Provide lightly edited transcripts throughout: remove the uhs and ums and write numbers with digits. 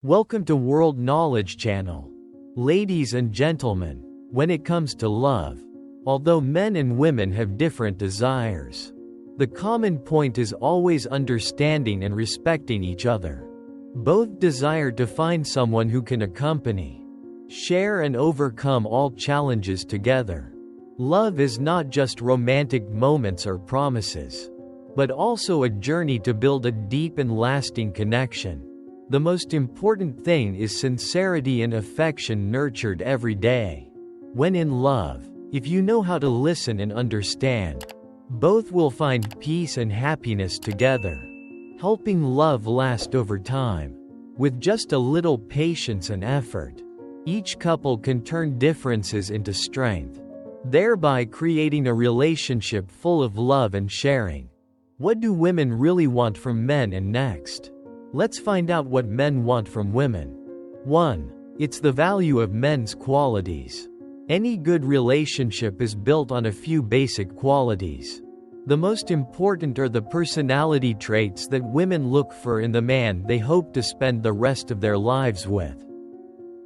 Welcome to World Knowledge Channel. Ladies and gentlemen, when it comes to love, although men and women have different desires, the common point is always understanding and respecting each other. Both desire to find someone who can accompany, share and overcome all challenges together. Love is not just romantic moments or promises, but also a journey to build a deep and lasting connection. The most important thing is sincerity and affection nurtured every day. When in love, if you know how to listen and understand, both will find peace and happiness together, helping love last over time. With just a little patience and effort, each couple can turn differences into strength, thereby creating a relationship full of love and sharing. What do women really want from men? And next, let's find out what men want from women. 1. It's the value of men's qualities. Any good relationship is built on a few basic qualities. The most important are the personality traits that women look for in the man they hope to spend the rest of their lives with.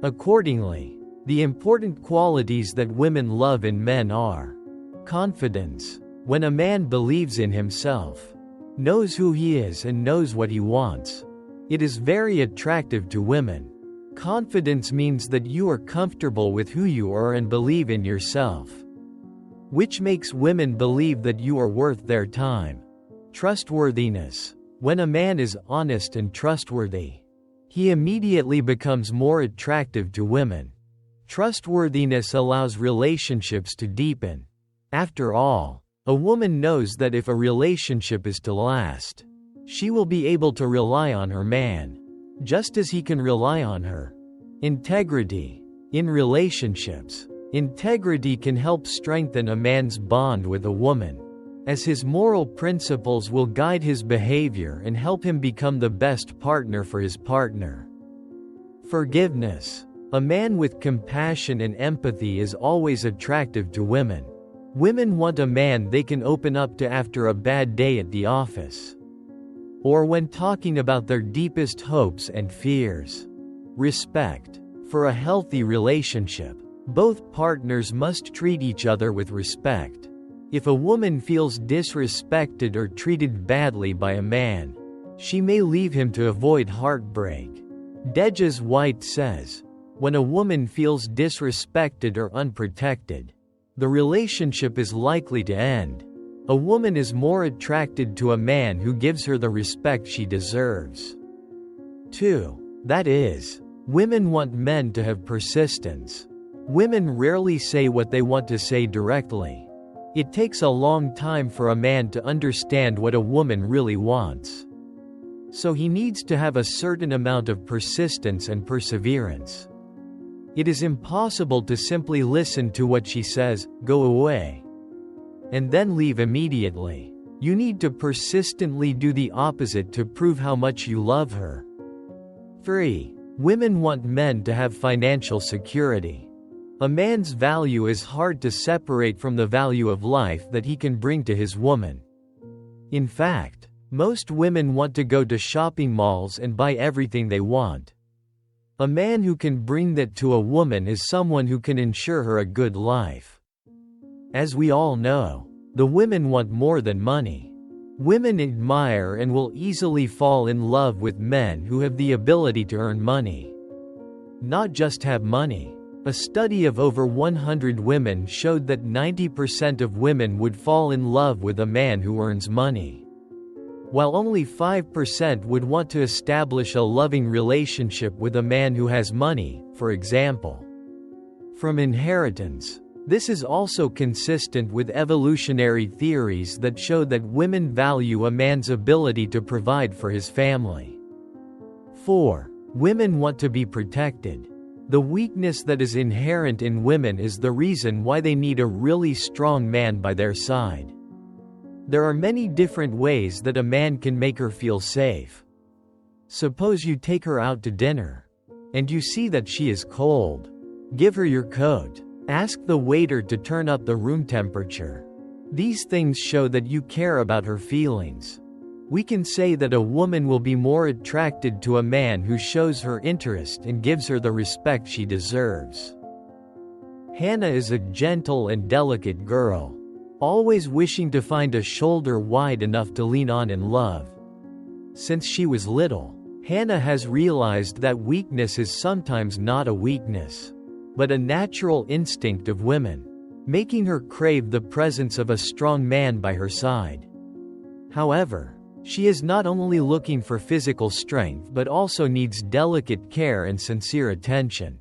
Accordingly, the important qualities that women love in men are confidence. When a man believes in himself, knows who he is and knows what he wants, it is very attractive to women. Confidence means that you are comfortable with who you are and believe in yourself, which makes women believe that you are worth their time. Trustworthiness. When a man is honest and trustworthy, he immediately becomes more attractive to women. Trustworthiness allows relationships to deepen. After all, a woman knows that if a relationship is to last, she will be able to rely on her man, just as he can rely on her. Integrity. In relationships, integrity can help strengthen a man's bond with a woman, as his moral principles will guide his behavior and help him become the best partner for his partner. Forgiveness. A man with compassion and empathy is always attractive to women. Women want a man they can open up to after a bad day at the office, or when talking about their deepest hopes and fears. Respect. For a healthy relationship, both partners must treat each other with respect. If a woman feels disrespected or treated badly by a man, she may leave him to avoid heartbreak. Dejas White says, when a woman feels disrespected or unprotected, the relationship is likely to end. A woman is more attracted to a man who gives her the respect she deserves. 2. That is, women want men to have persistence. Women rarely say what they want to say directly. It takes a long time for a man to understand what a woman really wants. So he needs to have a certain amount of persistence and perseverance. It is impossible to simply listen to what she says, go away, and then leave immediately. You need to persistently do the opposite to prove how much you love her. 3. Women want men to have financial security. A man's value is hard to separate from the value of life that he can bring to his woman. In fact, most women want to go to shopping malls and buy everything they want. A man who can bring that to a woman is someone who can ensure her a good life. As we all know, the women want more than money. Women admire and will easily fall in love with men who have the ability to earn money. Not just have money. A study of over 100 women showed that 90% of women would fall in love with a man who earns money, while only 5% would want to establish a loving relationship with a man who has money, for example, from inheritance. This is also consistent with evolutionary theories that show that women value a man's ability to provide for his family. 4. Women want to be protected. The weakness that is inherent in women is the reason why they need a really strong man by their side. There are many different ways that a man can make her feel safe. Suppose you take her out to dinner, and you see that she is cold. Give her your coat. Ask the waiter to turn up the room temperature. These things show that you care about her feelings. We can say that a woman will be more attracted to a man who shows her interest and gives her the respect she deserves. Hannah is a gentle and delicate girl, always wishing to find a shoulder wide enough to lean on in love. Since she was little, Hannah has realized that weakness is sometimes not a weakness, but a natural instinct of women, making her crave the presence of a strong man by her side. However, she is not only looking for physical strength but also needs delicate care and sincere attention.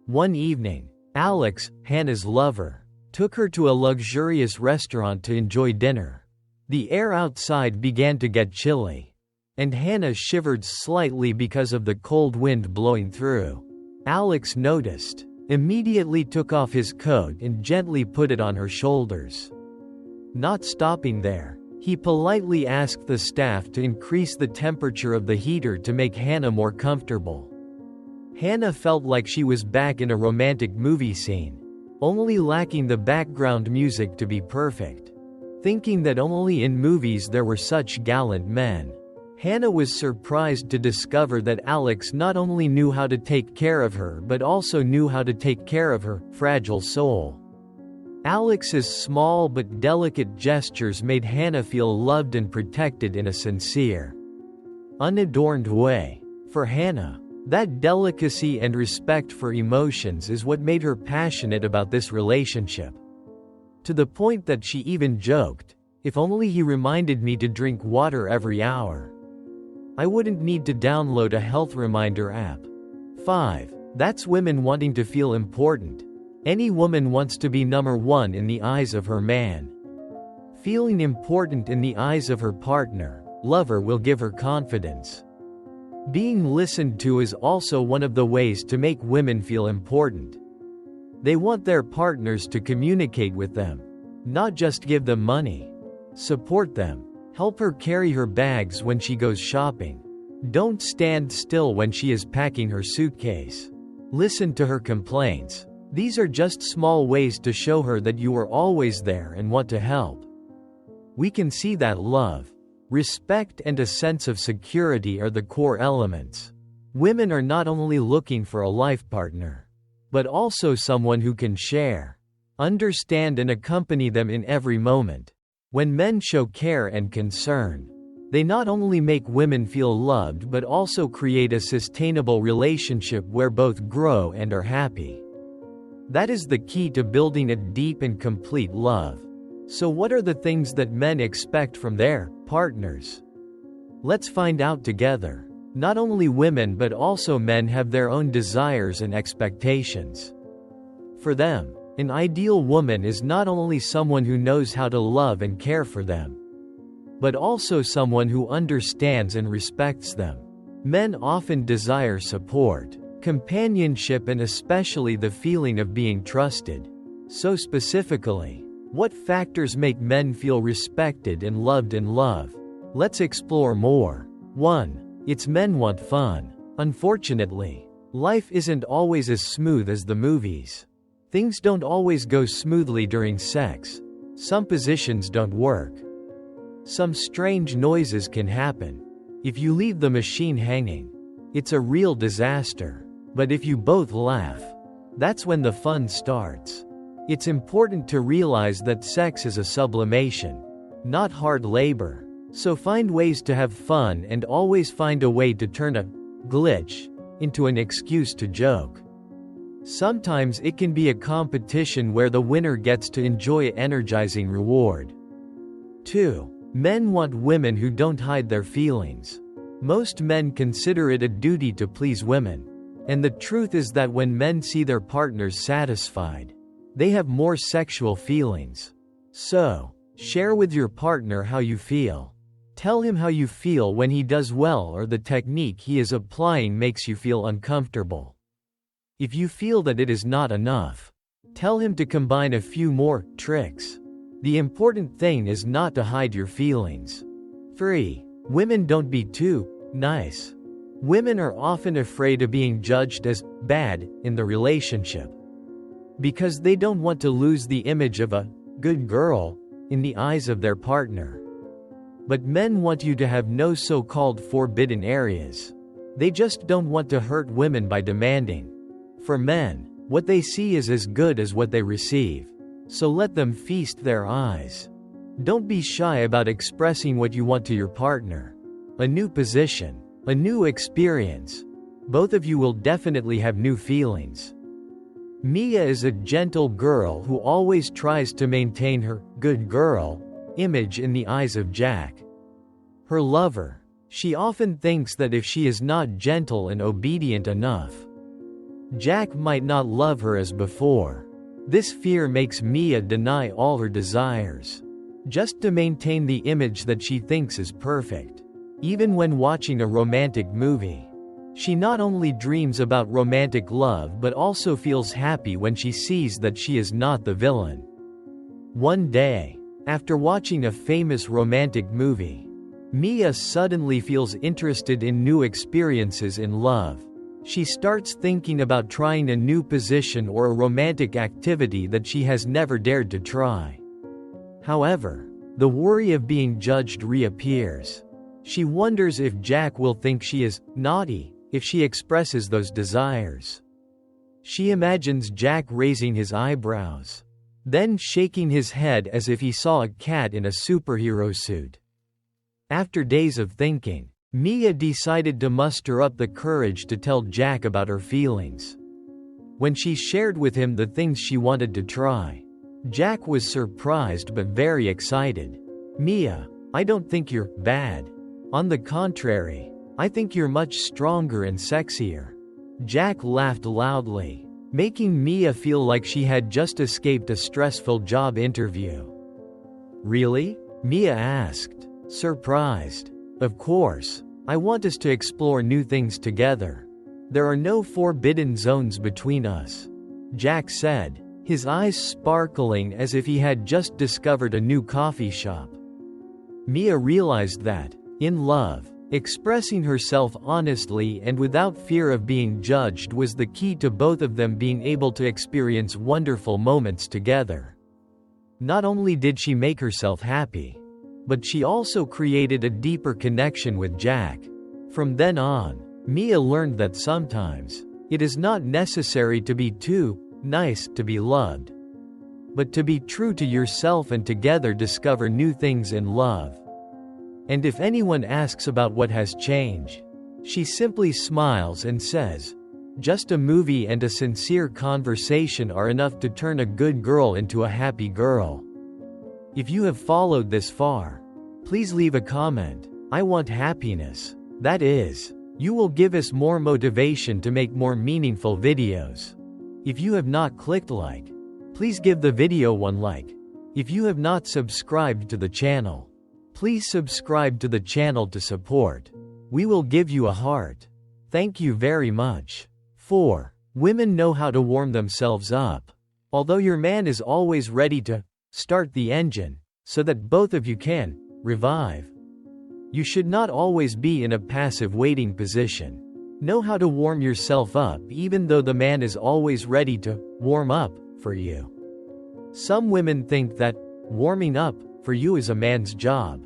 One evening, Alex, Hannah's lover, took her to a luxurious restaurant to enjoy dinner. The air outside began to get chilly, and Hannah shivered slightly because of the cold wind blowing through. Alex noticed, immediately took off his coat and gently put it on her shoulders. Not stopping there, he politely asked the staff to increase the temperature of the heater to make Hannah more comfortable. Hannah felt like she was back in a romantic movie scene, only lacking the background music to be perfect. Thinking that only in movies there were such gallant men, Hannah was surprised to discover that Alex not only knew how to take care of her but also knew how to take care of her fragile soul. Alex's small but delicate gestures made Hannah feel loved and protected in a sincere, unadorned way. For Hannah, that delicacy and respect for emotions is what made her passionate about this relationship. To the point that she even joked, "If only he reminded me to drink water every hour, I wouldn't need to download a health reminder app." 5. That's women wanting to feel important. Any woman wants to be number one in the eyes of her man. Feeling important in the eyes of her partner, lover will give her confidence. Being listened to is also one of the ways to make women feel important. They want their partners to communicate with them, not just give them money. Support them. Help her carry her bags when she goes shopping. Don't stand still when she is packing her suitcase. Listen to her complaints. These are just small ways to show her that you are always there and want to help. We can see that love, respect and a sense of security are the core elements. Women are not only looking for a life partner, but also someone who can share, understand and accompany them in every moment. When men show care and concern, they not only make women feel loved but also create a sustainable relationship where both grow and are happy. That is the key to building a deep and complete love. So what are the things that men expect from their partners? Let's find out together. Not only women but also men have their own desires and expectations. For them, an ideal woman is not only someone who knows how to love and care for them, but also someone who understands and respects them. Men often desire support, companionship and especially the feeling of being trusted. So specifically, what factors make men feel respected and loved in love? Let's explore more. 1. It's men want fun. Unfortunately, life isn't always as smooth as the movies. Things don't always go smoothly during sex. Some positions don't work. Some strange noises can happen. If you leave the machine hanging, it's a real disaster. But if you both laugh, that's when the fun starts. It's important to realize that sex is a sublimation, not hard labor. So find ways to have fun and always find a way to turn a glitch into an excuse to joke. Sometimes it can be a competition where the winner gets to enjoy an energizing reward. 2. Men want women who don't hide their feelings. Most men consider it a duty to please women. And the truth is that when men see their partners satisfied, they have more sexual feelings. So, share with your partner how you feel. Tell him how you feel when he does well or the technique he is applying makes you feel uncomfortable. If you feel that it is not enough, tell him to combine a few more tricks. The important thing is not to hide your feelings. 3. Women don't be too nice. Women are often afraid of being judged as bad in the relationship because they don't want to lose the image of a good girl in the eyes of their partner. But men want you to have no so-called forbidden areas. They just don't want to hurt women by demanding. For men, what they see is as good as what they receive. So let them feast their eyes. Don't be shy about expressing what you want to your partner. A new position, a new experience. Both of you will definitely have new feelings. Mia is a gentle girl who always tries to maintain her good girl image in the eyes of Jack, her lover. She often thinks that if she is not gentle and obedient enough, Jack might not love her as before. This fear makes Mia deny all her desires, just to maintain the image that she thinks is perfect. Even when watching a romantic movie, she not only dreams about romantic love but also feels happy when she sees that she is not the villain. One day, after watching a famous romantic movie, Mia suddenly feels interested in new experiences in love. She starts thinking about trying a new position or a romantic activity that she has never dared to try. However, the worry of being judged reappears. She wonders if Jack will think she is naughty if she expresses those desires. She imagines Jack raising his eyebrows, then shaking his head as if he saw a cat in a superhero suit. After days of thinking, Mia decided to muster up the courage to tell Jack about her feelings. When she shared with him the things she wanted to try, Jack was surprised but very excited. "Mia, I don't think you're bad. On the contrary, I think you're much stronger and sexier." Jack laughed loudly, making Mia feel like she had just escaped a stressful job interview. "Really?" Mia asked, surprised. "Of course. I want us to explore new things together. There are no forbidden zones between us," Jack said, his eyes sparkling as if he had just discovered a new coffee shop. Mia realized that, in love, expressing herself honestly and without fear of being judged was the key to both of them being able to experience wonderful moments together. Not only did she make herself happy, but she also created a deeper connection with Jack. From then on, Mia learned that sometimes, it is not necessary to be too nice to be loved, but to be true to yourself and together discover new things in love. And if anyone asks about what has changed, she simply smiles and says, "Just a movie and a sincere conversation are enough to turn a good girl into a happy girl." If you have followed this far, please leave a comment. I want happiness. That is, you will give us more motivation to make more meaningful videos. If you have not clicked like, please give the video one like. If you have not subscribed to the channel, please subscribe to the channel to support. We will give you a heart. Thank you very much. 4. Women know how to warm themselves up. Although your man is always ready to start the engine, so that both of you can revive, you should not always be in a passive waiting position. Know how to warm yourself up even though the man is always ready to warm up for you. Some women think that warming up for you is a man's job.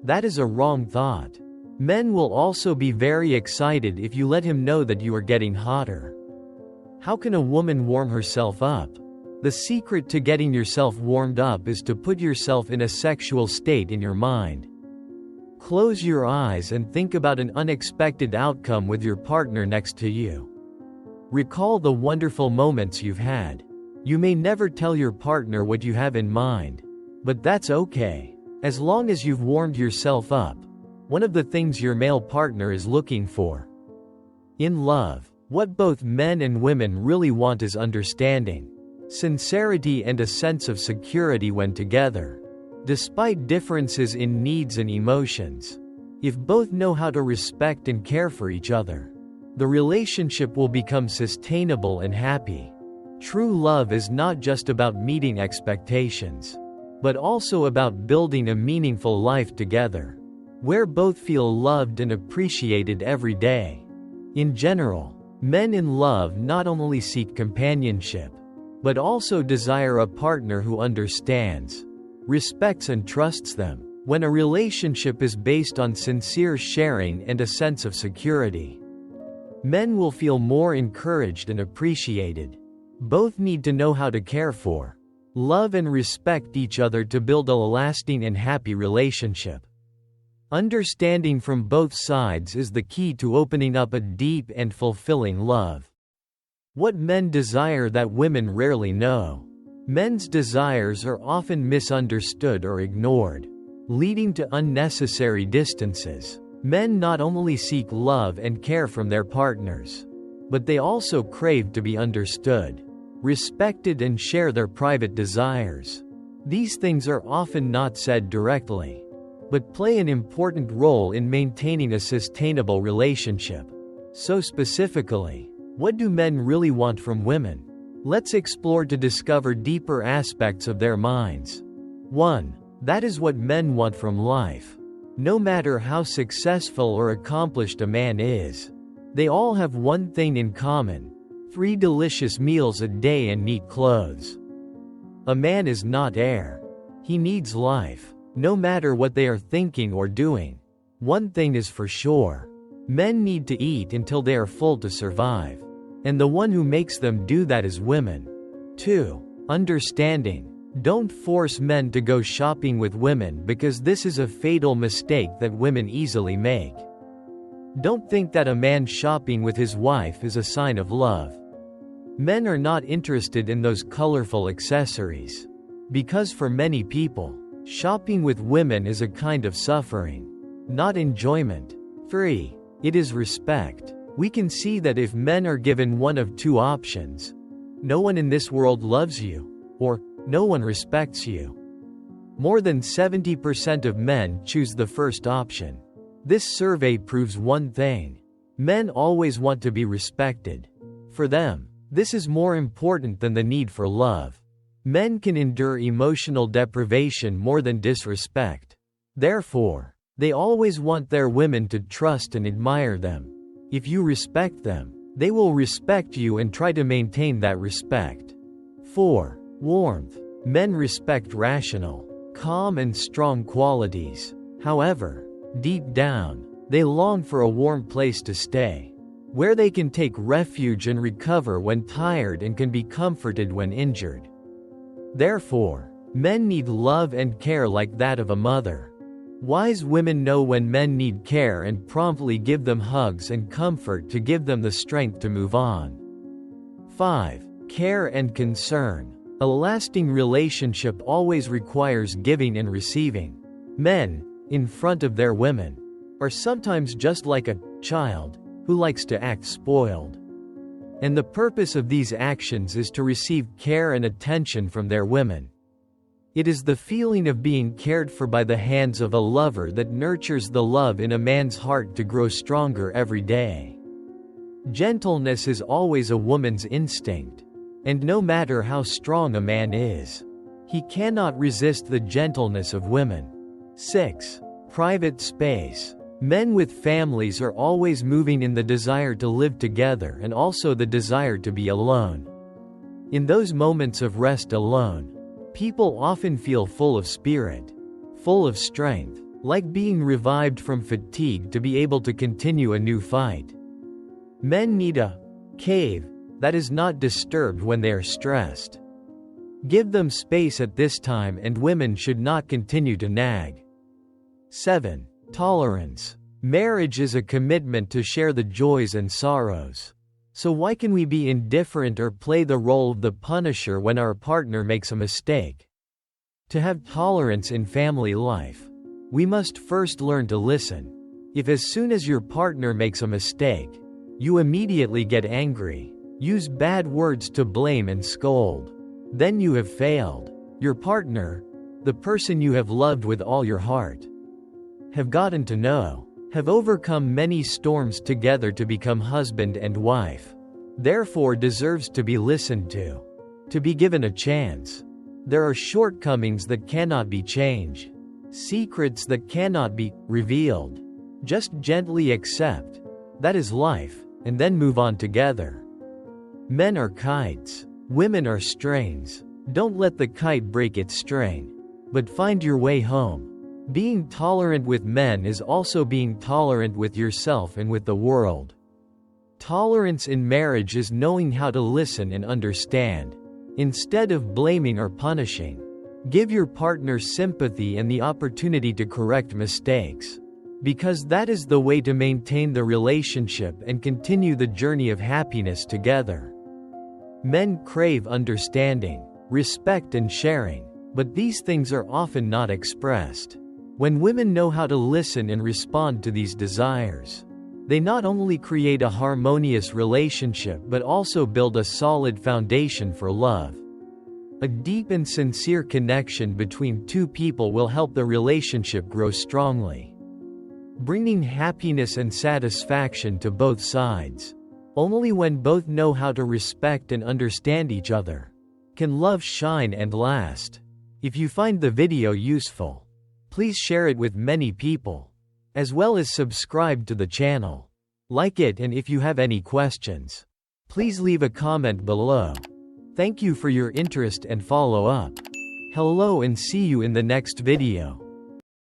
That is a wrong thought. Men will also be very excited if you let him know that you are getting hotter. How can a woman warm herself up? The secret to getting yourself warmed up is to put yourself in a sexual state in your mind. Close your eyes and think about an unexpected outcome with your partner next to you. Recall the wonderful moments you've had. You may never tell your partner what you have in mind, but that's okay. As long as you've warmed yourself up, one of the things your male partner is looking for. In love, what both men and women really want is understanding, sincerity and a sense of security when together. Despite differences in needs and emotions, if both know how to respect and care for each other, the relationship will become sustainable and happy. True love is not just about meeting expectations, but also about building a meaningful life together, where both feel loved and appreciated every day. In general, men in love not only seek companionship, but also desire a partner who understands, respects and trusts them. when a relationship is based on sincere sharing and a sense of security. Men will feel more encouraged and appreciated. Both need to know how to care for, love and respect each other to build a lasting and happy relationship. Understanding from both sides is the key to opening up a deep and fulfilling love. What men desire that women rarely know. Men's desires are often misunderstood or ignored, leading to unnecessary distances. Men not only seek love and care from their partners, but they also crave to be understood, respected and share their private desires. These things are often not said directly, but play an important role in maintaining a sustainable relationship. So specifically, what do men really want from women? Let's explore to discover deeper aspects of their minds. 1. That is what men want from life. No matter how successful or accomplished a man is, they all have one thing in common: 3 delicious meals a day and neat clothes. A man is not air. He needs life, no matter what they are thinking or doing. One thing is for sure: men need to eat until they are full to survive. And the one who makes them do that is women. 2. Understanding. Don't force men to go shopping with women, because this is a fatal mistake that women easily make. Don't think that a man shopping with his wife is a sign of love. Men are not interested in those colorful accessories, because for many people, shopping with women is a kind of suffering, not enjoyment. 3. It is respect. We can see that if men are given one of 2 options: no one in this world loves you, or no one respects you, more than 70% of men choose the first option. This survey proves one thing: men always want to be respected. For them, this is more important than the need for love. Men can endure emotional deprivation more than disrespect. Therefore, they always want their women to trust and admire them. If you respect them, they will respect you and try to maintain that respect. 4. Warmth. Men respect rational, calm and strong qualities. However, deep down, they long for a warm place to stay, where they can take refuge and recover when tired and can be comforted when injured. Therefore, men need love and care like that of a mother. Wise women know when men need care and promptly give them hugs and comfort to give them the strength to move on. 5. Care and concern. A lasting relationship always requires giving and receiving. Men, in front of their women, are sometimes just like a child who likes to act spoiled. And the purpose of these actions is to receive care and attention from their women. It is the feeling of being cared for by the hands of a lover that nurtures the love in a man's heart to grow stronger every day. Gentleness is always a woman's instinct. And no matter how strong a man is, he cannot resist the gentleness of women. 6. Private space. Men with families are always moving in the desire to live together and also the desire to be alone. In those moments of rest alone, people often feel full of spirit, full of strength, like being revived from fatigue to be able to continue a new fight. Men need a cave that is not disturbed when they are stressed. Give them space at this time, and women should not continue to nag. 7. Tolerance. Marriage is a commitment to share the joys and sorrows. So why can we be indifferent or play the role of the punisher when our partner makes a mistake? To have tolerance in family life, we must first learn to listen. If as soon as your partner makes a mistake, you immediately get angry, use bad words to blame and scold, then you have failed. Your partner, the person you have loved with all your heart, have gotten to know, have overcome many storms together to become husband and wife, therefore deserves to be listened to be given a chance. There are shortcomings that cannot be changed, secrets that cannot be revealed. Just gently accept that is life, and then move on together. Men are kites, women are strings. Don't let the kite break its string, but find your way home. Being tolerant with men is also being tolerant with yourself and with the world. Tolerance in marriage is knowing how to listen and understand, instead of blaming or punishing. Give your partner sympathy and the opportunity to correct mistakes, because that is the way to maintain the relationship and continue the journey of happiness together. Men crave understanding, respect and sharing, but these things are often not expressed. When women know how to listen and respond to these desires, they not only create a harmonious relationship but also build a solid foundation for love. A deep and sincere connection between two people will help the relationship grow strongly, bringing happiness and satisfaction to both sides. Only when both know how to respect and understand each other can love shine and last. If you find the video useful, please share it with many people, as well as subscribe to the channel. Like it, and if you have any questions, please leave a comment below. Thank you for your interest and follow up. Hello and see you in the next video.